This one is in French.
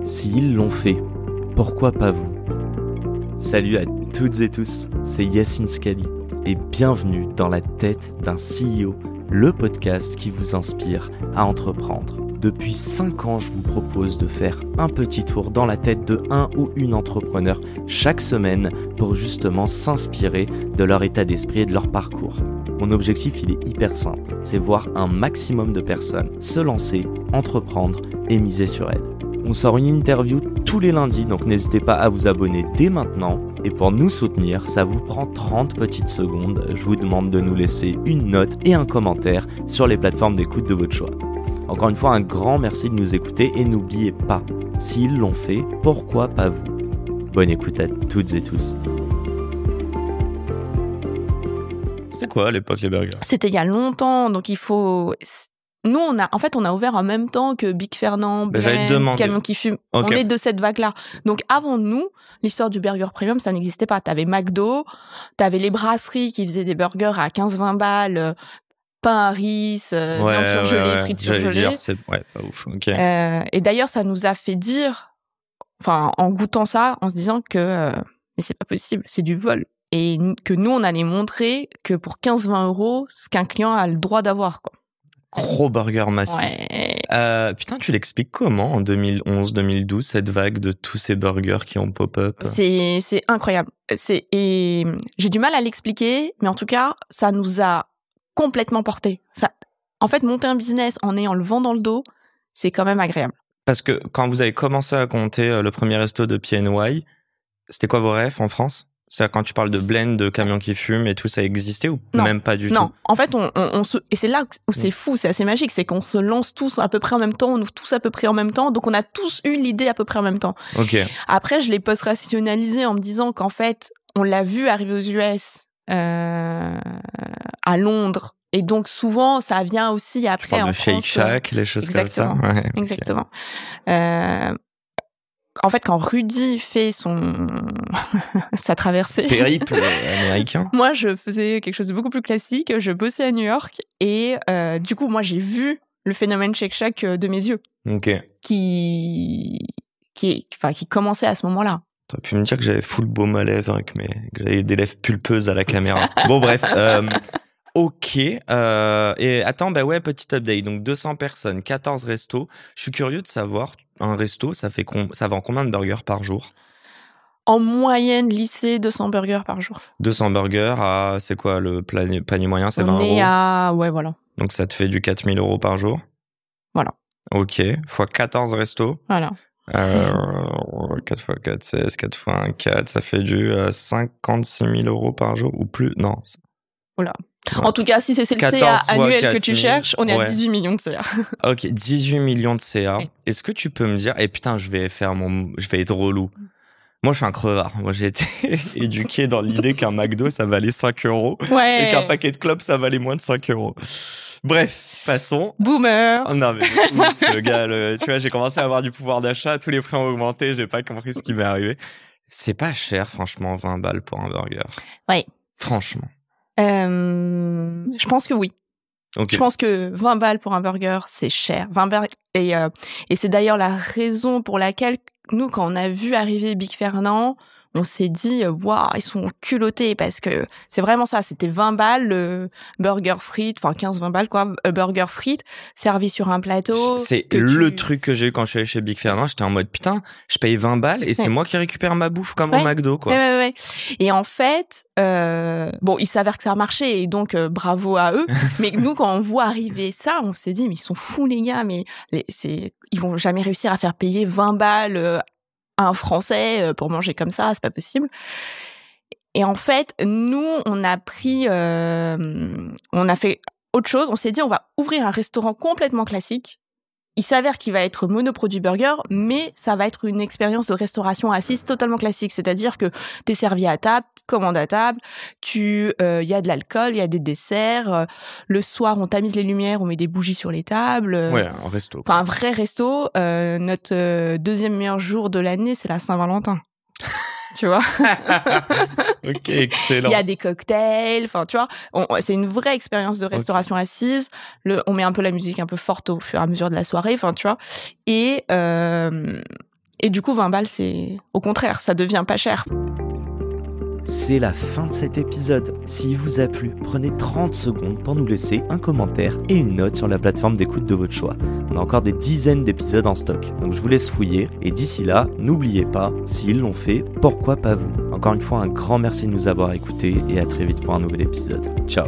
S'ils l'ont fait, pourquoi pas vous? Salut à toutes et tous, c'est Yacine Scali et bienvenue dans la tête d'un CEO, le podcast qui vous inspire à entreprendre. Depuis 5 ans, je vous propose de faire un petit tour dans la tête de un ou une entrepreneur chaque semaine pour justement s'inspirer de leur état d'esprit et de leur parcours. Mon objectif, il est hyper simple, c'est voir un maximum de personnes se lancer, entreprendre et miser sur elles. On sort une interview tous les lundis, donc n'hésitez pas à vous abonner dès maintenant. Et pour nous soutenir, ça vous prend 30 petites secondes. Je vous demande de nous laisser une note et un commentaire sur les plateformes d'écoute de votre choix. Encore une fois, un grand merci de nous écouter et n'oubliez pas, s'ils l'ont fait, pourquoi pas vous? Bonne écoute à toutes et tous. C'était quoi à l'époque les burgers? C'était il y a longtemps, donc il faut... Nous, on a ouvert en même temps que Big Fernand, Blaine, Camion qui fume. Okay. On est de cette vague-là. Donc, avant nous, l'histoire du burger premium, ça n'existait pas. T'avais McDo, t'avais les brasseries qui faisaient des burgers à 15-20 balles, pain à riz, viande surgelée, frites surgelées. Ouais, pas ouf. Okay. Et d'ailleurs, ça nous a fait dire, enfin, en goûtant ça, en se disant que mais c'est pas possible, c'est du vol. Et que nous, on allait montrer que pour 15-20 €, ce qu'un client a le droit d'avoir, quoi. Gros burger massif. Ouais. Putain, tu l'expliques comment en 2011-2012, cette vague de tous ces burgers qui ont pop-up? C'est incroyable. Et j'ai du mal à l'expliquer, mais en tout cas, ça nous a complètement porté. En fait, monter un business en ayant le vent dans le dos, c'est quand même agréable. Parce que quand vous avez commencé à compter le premier resto de PNY, c'était quoi vos rêves en France? C'est-à-dire quand tu parles de blend, de camions qui fument et tout, ça existait ou non, même pas du tout? Non, en fait, et c'est là où c'est fou, c'est assez magique, c'est qu'on se lance tous à peu près en même temps, on ouvre tous à peu près en même temps, donc on a tous eu l'idée à peu près en même temps. Ok. Après, je l'ai post-rationalisé en me disant qu'en fait, on l'a vu arriver aux US, à Londres, et donc souvent, ça vient aussi après en France. Shake Shack, les choses exactement, comme ça. Ouais, okay. Exactement. En fait, quand Rudy fait sa traversée... Périple américain. Moi, je faisais quelque chose de beaucoup plus classique. Je bossais à New York et du coup, moi, j'ai vu le phénomène Shake Shack de mes yeux. Ok. Qui commençait à ce moment-là. T'aurais pu me dire que j'avais full baume à lèvres, que j'avais des lèvres pulpeuses à la caméra. Bon, bref. Ok. Et attends, bah ouais, petit update. Donc 200 personnes, 14 restos. Je suis curieux de savoir, un resto, ça vend combien de burgers par jour? En moyenne, lycée, 200 burgers par jour. 200 burgers à, c'est quoi le panier moyen? C'est 20 €? On est à, ouais, voilà. Donc ça te fait du 4 000 € par jour? Voilà. Ok. Fois 14 restos. Voilà. 4 x 4, 16, 4 x 1, 4, ça fait du 56 000 € par jour ou plus? Non. Voilà. En tout cas, si c'est le CA annuel que tu cherches, on est à 18 millions de CA. Ok, 18 millions de CA. Est-ce que tu peux me dire... Et putain, je vais être relou. Moi, je suis un crevard. Moi, j'ai été éduqué dans l'idée qu'un McDo, ça valait 5 € ouais. Et qu'un paquet de clopes, ça valait moins de 5 €. Bref, passons. Boomer. Oh, non, mais le gars, tu vois, j'ai commencé à avoir du pouvoir d'achat. Tous les frais ont augmenté. J'ai pas compris ce qui m'est arrivé. C'est pas cher, franchement, 20 balles pour un burger. Oui. Franchement. Je pense que oui. Okay. Je pense que 20 balles pour un burger, c'est cher. 20 balles, et c'est d'ailleurs la raison pour laquelle nous, quand on a vu arriver Big Fernand, on s'est dit, waouh, ils sont culottés, parce que c'est vraiment ça, c'était 20 balles, le burger frites, enfin 15-20 balles, quoi, burger frites, servi sur un plateau. C'est truc que j'ai eu quand je suis allé chez Big Fernand, j'étais en mode, putain, je paye 20 balles et c'est moi qui récupère ma bouffe comme au McDo, quoi. Ouais. Et en fait, bon, il s'avère que ça a marché, et donc, bravo à eux. Mais nous, quand on voit arriver ça, on s'est dit, mais ils sont fous, les gars, mais ils vont jamais réussir à faire payer 20 balles, un Français pour manger comme ça, c'est pas possible. Et en fait, nous, on a fait autre chose. On s'est dit, on va ouvrir un restaurant complètement classique. Il s'avère qu'il va être monoproduit burger, mais ça va être une expérience de restauration assise totalement classique. C'est-à-dire que t'es servi à table, commandes à table, y a de l'alcool, il y a des desserts. Le soir, on tamise les lumières, on met des bougies sur les tables. Ouais, un resto. Enfin, un vrai resto. Notre deuxième meilleur jour de l'année, c'est la Saint-Valentin. Tu vois. Ok, excellent. Il y a des cocktails, enfin, tu vois, c'est une vraie expérience de restauration assise. On met un peu la musique un peu forte au fur et à mesure de la soirée, enfin, tu vois. Et Et du coup, 20 balles, c'est au contraire, ça devient pas cher. C'est la fin de cet épisode. S'il vous a plu, prenez 30 secondes pour nous laisser un commentaire et une note sur la plateforme d'écoute de votre choix. On a encore des dizaines d'épisodes en stock, donc je vous laisse fouiller. Et d'ici là, n'oubliez pas, s'ils l'ont fait, pourquoi pas vous ? Encore une fois, un grand merci de nous avoir écoutés et à très vite pour un nouvel épisode. Ciao.